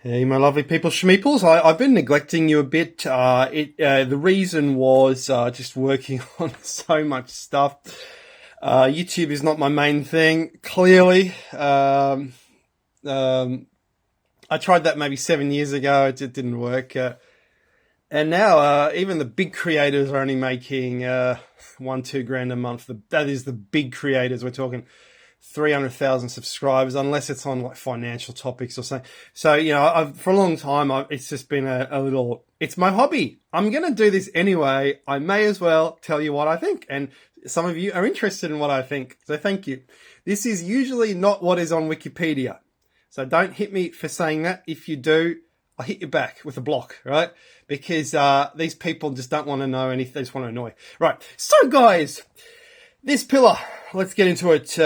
Hey, my lovely people, schmeeples. I've been neglecting you a bit. The reason was just working on so much stuff. YouTube is not my main thing, clearly. I tried that maybe 7 years ago. It didn't work. And now even the big creators are only making 1-2 grand a month. That is the big creators. We're talking 300,000 subscribers, unless it's on like financial topics or something. So, for a long time, it's just been a little, it's my hobby. I'm going to do this anyway. I may as well tell you what I think. And some of you are interested in what I think. So thank you. This is usually not what is on Wikipedia. So don't hit me for saying that. If you do, I'll hit you back with a block, right? Because these people just don't want to know anything. They just want to annoy. Right. So guys, this pillar, let's get into it.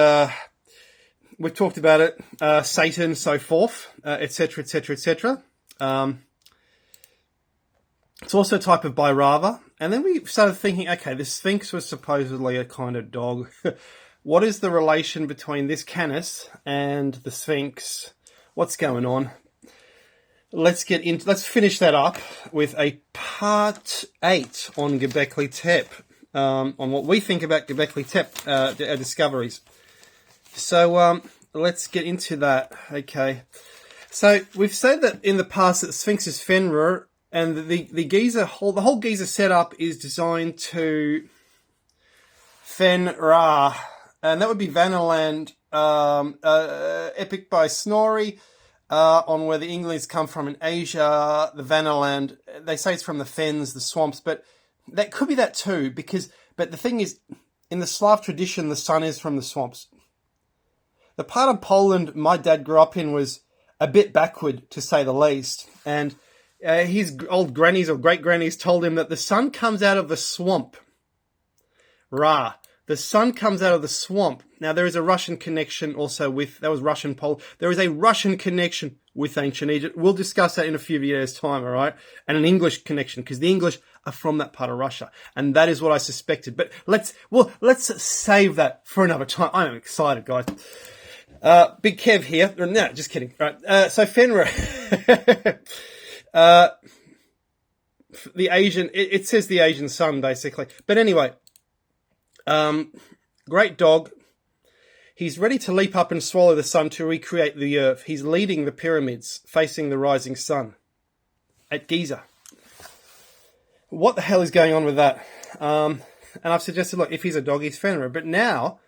We've talked about it, Satan, so forth, etc., etc., etc. It's also a type of Bhairava. And then we started thinking, okay, the Sphinx was supposedly a kind of dog. What is the relation between this Canis and the Sphinx? What's going on? Let's finish that up with a part 8 on Gobckli Tepe, on what we think about Gobckli Tepe, our discoveries. So let's get into that. Okay. So we've said that in the past that Sphinx is Fenrir, and the whole Giza setup is designed to Fen Ra, and that would be Vannaland, epic by Snorri, on where the English come from in Asia. The Vannaland, they say it's from the fens, the swamps, but that could be that too, but the thing is, in the Slav tradition, the sun is from the swamps. The part of Poland my dad grew up in was a bit backward, to say the least. And his old grannies or great-grannies told him that the sun comes out of the swamp. Ra. The sun comes out of the swamp. Now, there is a Russian connection also that was Russian Poland. There is a Russian connection with ancient Egypt. We'll discuss that in a few videos' time, all right? And an English connection, because the English are from that part of Russia. And that is what I suspected. But let's save that for another time. I'm excited, guys. Big Kev here. No, just kidding. Right. So Fenrir, the Asian, it says the Asian sun, basically. But anyway, great dog. He's ready to leap up and swallow the sun to recreate the earth. He's leading the pyramids, facing the rising sun at Giza. What the hell is going on with that? And I've suggested, look, if he's a dog, he's Fenrir. But now,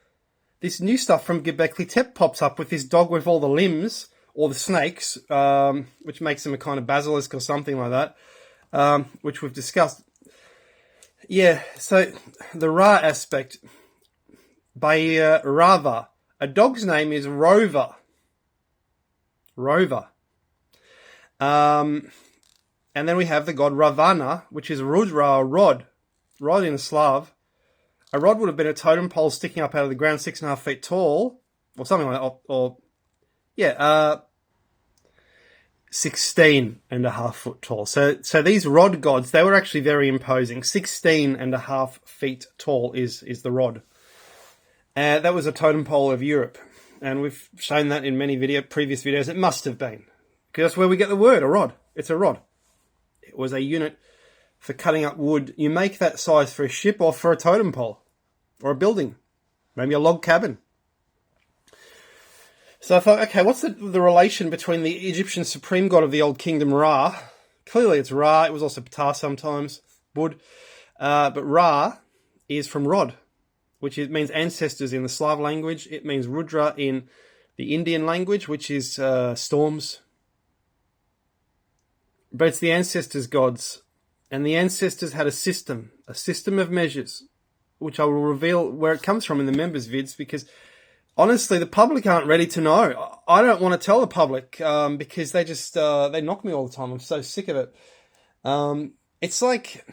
this new stuff from Gobckli Tepe pops up with this dog with all the limbs, or the snakes, which makes him a kind of basilisk or something like that, which we've discussed. Yeah, so the Ra aspect, Bhairava. A dog's name is Rover. Rover. And then we have the god Ravanna, which is Rudra, or rod. Rod in Slav. A rod would have been a totem pole sticking up out of the ground 6.5 feet tall, or something like that, 16.5 foot tall. So these rod gods, they were actually very imposing. 16.5 feet tall is the rod. That was a totem pole of Europe. And we've shown that in many previous videos. It must have been. Because that's where we get the word, a rod. It's a rod. It was a unit for cutting up wood. You make that size for a ship or for a totem pole. Or a building. Maybe a log cabin. So I thought, okay, what's the relation between the Egyptian supreme god of the Old Kingdom, Ra? Clearly it's Ra. It was also Ptah sometimes. Bud. But Ra is from Rod, which means ancestors in the Slav language. It means Rudra in the Indian language, which is storms. But it's the ancestors' gods. And the ancestors had a system of measures, which I will reveal where it comes from in the members' vids, because honestly, the public aren't ready to know. I don't want to tell the public because they just they knock me all the time. I'm so sick of it. It's like,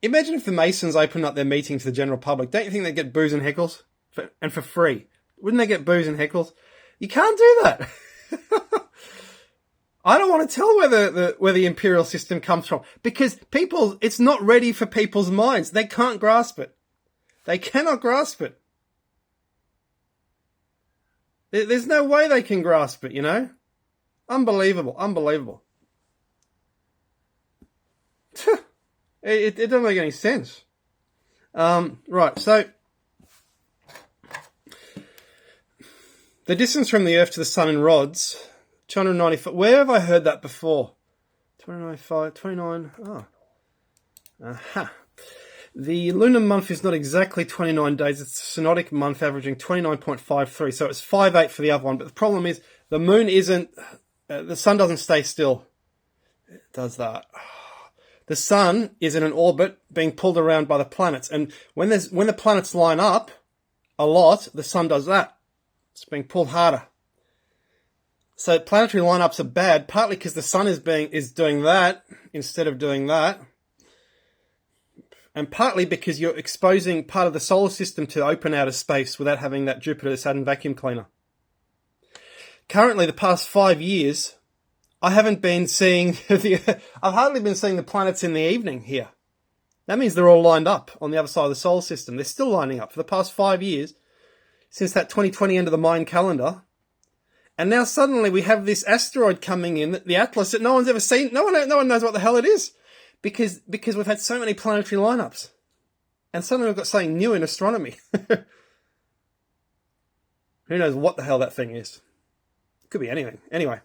imagine if the Masons opened up their meeting to the general public. Don't you think they'd get booze and heckles? For free. Wouldn't they get booze and heckles? You can't do that. I don't want to tell where the imperial system comes from, because it's not ready for people's minds. They can't grasp it. They cannot grasp it. There's no way they can grasp it, you know? Unbelievable, unbelievable. It doesn't make any sense. Right, so the distance from the Earth to the Sun in rods, 295. Where have I heard that before? 295, 29. Oh. Aha. The lunar month is not exactly 29 days. It's a synodic month averaging 29.53. So it's 5/8 for the other one. But the problem is the moon isn't... the sun doesn't stay still. It does that. The sun is in an orbit being pulled around by the planets. And when the planets line up a lot, the sun does that. It's being pulled harder. So planetary lineups are bad, partly because the sun is doing that instead of doing that. And partly because you're exposing part of the solar system to open outer space without having that Jupiter-Saturn vacuum cleaner. Currently, the past 5 years, I haven't been seeing I've hardly been seeing the planets in the evening here. That means they're all lined up on the other side of the solar system. They're still lining up for the past 5 years, since that 2020 end of the Mayan calendar. And now suddenly we have this asteroid coming in, the Atlas, that no one's ever seen. No one knows what the hell it is. Because we've had so many planetary lineups. And suddenly we've got something new in astronomy. Who knows what the hell that thing is? Could be anything. Anyway.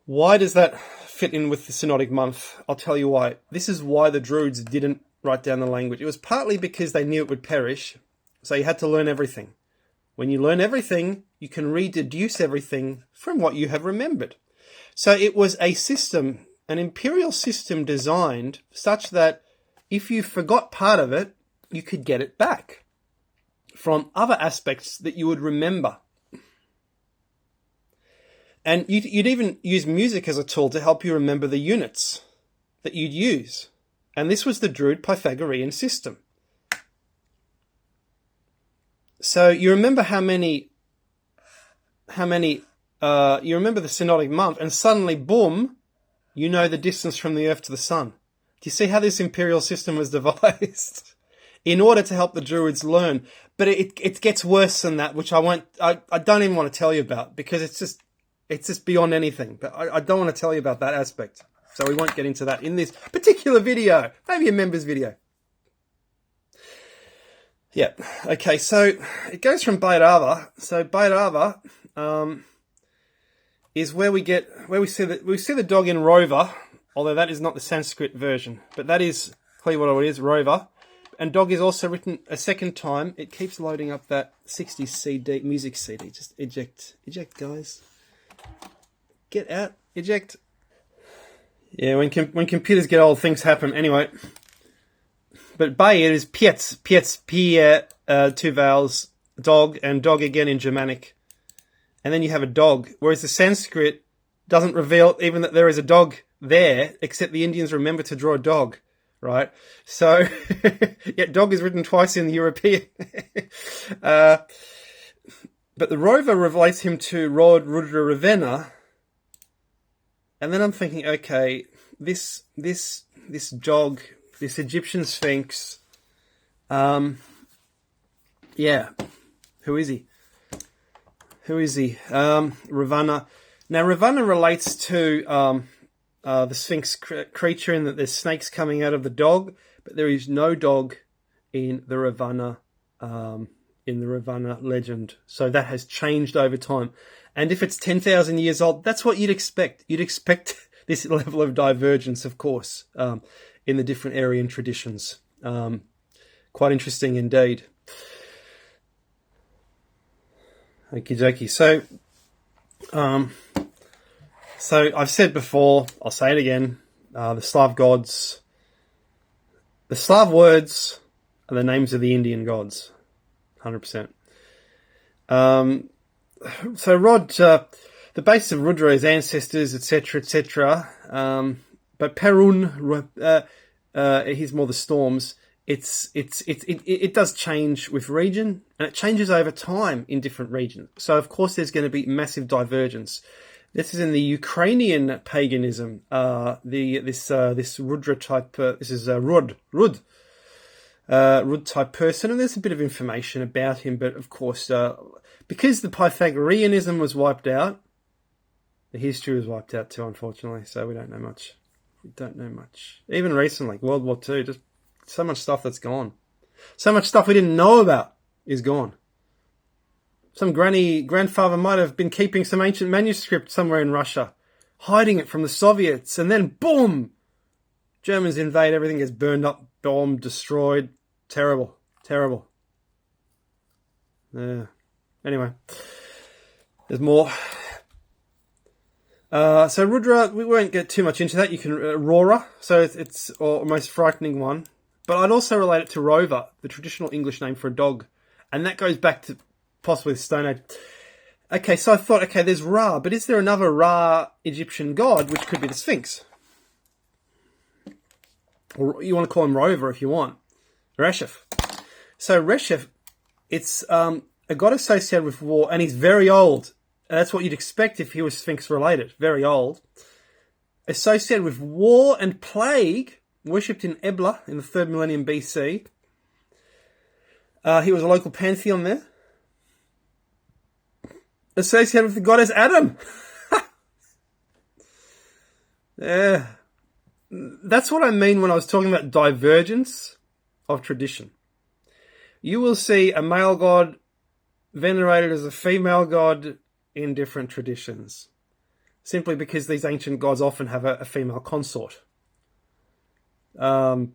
Why does that fit in with the synodic month? I'll tell you why. This is why the Druids didn't write down the language. It was partly because they knew it would perish. So you had to learn everything. When you learn everything, you can rededuce everything from what you have remembered. So it was a system, an imperial system designed such that if you forgot part of it, you could get it back from other aspects that you would remember. And you'd even use music as a tool to help you remember the units that you'd use. And this was the Druid Pythagorean system. So you remember you remember the synodic month, and suddenly, boom, you know the distance from the Earth to the Sun. Do you see how this imperial system was devised? In order to help the Druids learn. But it gets worse than that, which I don't even want to tell you about, because it's just beyond anything. But I don't want to tell you about that aspect. So we won't get into that in this particular video. Maybe a members video. Yeah. Okay. So it goes from Bhairava. So Bhairava is where we see the dog in Rover, although that is not the Sanskrit version, but that is clearly what it is, Rover. And dog is also written a second time. It keeps loading up that 60s CD, music CD. Just eject, guys. Get out, eject. Yeah, when computers get old, things happen. Anyway. But Bayer is Pietz, Pierre, two vowels, dog, and dog again in Germanic. And then you have a dog. Whereas the Sanskrit doesn't reveal even that there is a dog there, except the Indians remember to draw a dog, right? So, yet dog is written twice in the European. But the Rover relates him to Rod, Rudra, Ravanna. And then I'm thinking, okay, this dog, this Egyptian Sphinx, yeah, who is he? Ravanna. Now, Ravanna relates to the Sphinx creature in that there's snakes coming out of the dog, but there is no dog in the Ravanna legend. So that has changed over time. And if it's 10,000 years old, that's what you'd expect. You'd expect this level of divergence, of course, in the different Aryan traditions. Quite interesting indeed. Okie dokie. So I've said before, I'll say it again, the Slav gods, the Slav words are the names of the Indian gods, 100%. So Rod, the base of Rudra is ancestors, etc., etc. But Perun, he's more the storms. It does change with region, and it changes over time in different regions. So of course there's going to be massive divergence. This is in the Ukrainian paganism. This Rudra type. This is Rud type person, and there's a bit of information about him. But of course, because the Pythagoreanism was wiped out, the history was wiped out too, unfortunately. So we don't know much. We don't know much. Even recently, World War II, just so much stuff that's gone. So much stuff we didn't know about is gone. Some grandfather might have been keeping some ancient manuscript somewhere in Russia, hiding it from the Soviets, and then boom! Germans invade, everything gets burned up, bombed, destroyed. Terrible. Terrible. Yeah. Anyway. There's more. So Rudra, we won't get too much into that. You can Aurora, so it's our most frightening one. But I'd also relate it to Rover, the traditional English name for a dog, and that goes back to possibly the Stone Age. Okay, so I thought, okay, there's Ra, but is there another Ra Egyptian god, which could be the Sphinx? Or you want to call him Rover if you want. Resphep. So Resphep, it's a god associated with war, and he's very old. And that's what you'd expect if he was Sphinx related. Very old. Associated with war and plague, worshipped in Ebla in the 3rd millennium BC. He was a local pantheon there. Associated with the goddess Adam. Yeah. That's what I mean when I was talking about divergence of tradition. You will see a male god venerated as a female god in different traditions, simply because these ancient gods often have a female consort. But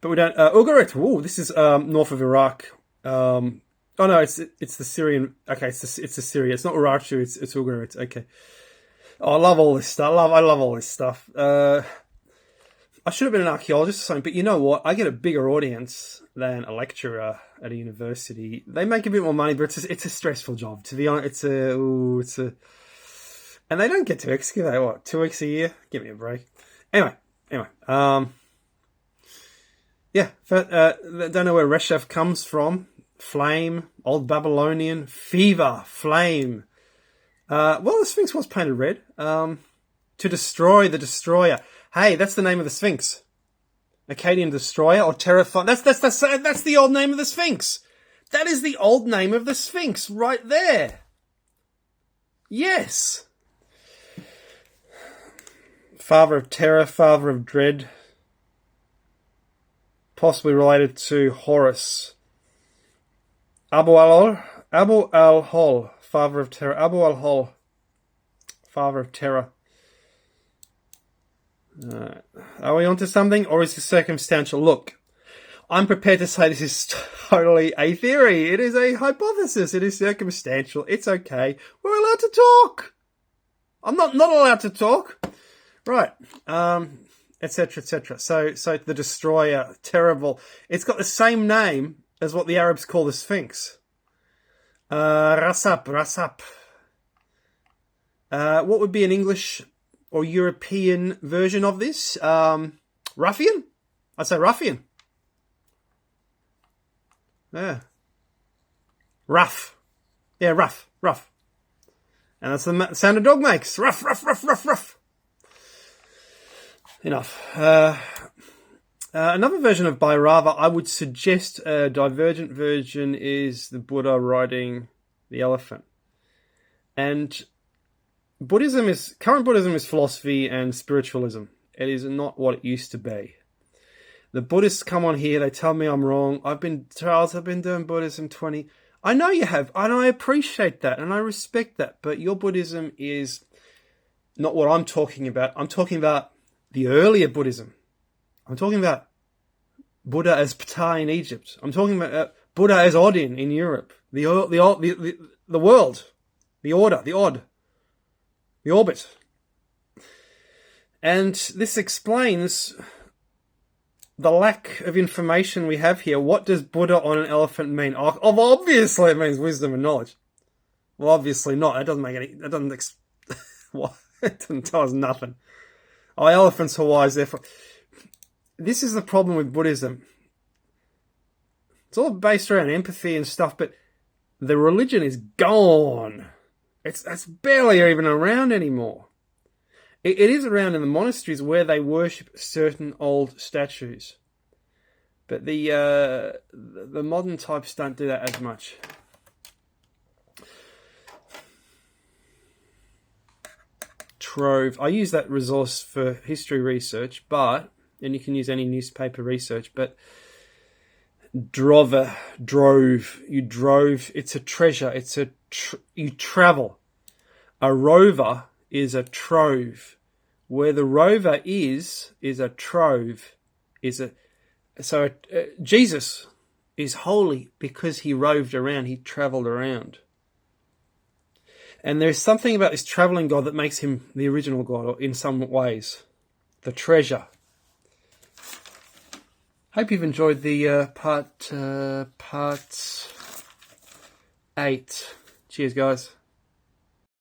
we don't. Ugarit. Ooh, this is north of Iraq. Oh no, it's the Syrian. Okay, it's the Syria. It's not Urartu. It's Ugarit. Okay. Oh, I love all this stuff. I love all this stuff. I should have been an archaeologist or something, but you know what? I get a bigger audience than a lecturer at a university. They make a bit more money, but it's a stressful job. To be honest, it's a, and they don't get to excavate, what, 2 weeks a year? Give me a break. Anyway, yeah. Don't know where Resphep comes from. Flame, Old Babylonian, fever, flame. Well, the Sphinx was painted red. To destroy the destroyer. Hey, that's the name of the Sphinx. Akkadian destroyer or terrifying. That's the old name of the Sphinx. That is the old name of the Sphinx right there. Yes. Father of terror, father of dread. Possibly related to Horus. Abu al-Hol, father of terror. Abu al-Hol, father of terror. Are we onto something, or is this circumstantial? Look, I'm prepared to say this is totally a theory. It is a hypothesis. It is circumstantial. It's okay. We're allowed to talk. I'm not allowed to talk. Right. Etc. etc. So the destroyer, terrible. It's got the same name as what the Arabs call the Sphinx. Resphep. What would be an English or European version of this? Ruffian? I'd say ruffian. Yeah. Rough. Yeah, rough. And that's the sound a dog makes. Rough. Enough. Another version of Bhairava, I would suggest a divergent version is the Buddha riding the elephant. And current Buddhism is philosophy and spiritualism. It is not what it used to be. The Buddhists come on here, they tell me I'm wrong. Charles, I've been doing Buddhism 20. I know you have, and I appreciate that, and I respect that, but your Buddhism is not what I'm talking about. I'm talking about the earlier Buddhism. I'm talking about Buddha as Ptah in Egypt. I'm talking about Buddha as Odin in Europe. The world, the order, the odd, the orbit. And this explains the lack of information we have here. What does Buddha on an elephant mean? Oh, obviously it means wisdom and knowledge. Well, obviously not. It doesn't make any... It doesn't tell us nothing. Oh, elephants are wise, therefore... This is the problem with Buddhism. It's all based around empathy and stuff, but the religion is gone. It's barely even around anymore. It is around in the monasteries where they worship certain old statues. But the modern types don't do that as much. trove. I use that resource for history research, and you can use any newspaper research, but drove, you drove, it's a treasure, you travel. A rover is a trove. Where the rover is a trove, Jesus is holy because he roved around, he travelled around. And there's something about this travelling God that makes him the original God, or in some ways, the treasure. Hope you've enjoyed the part 8. Cheers, guys.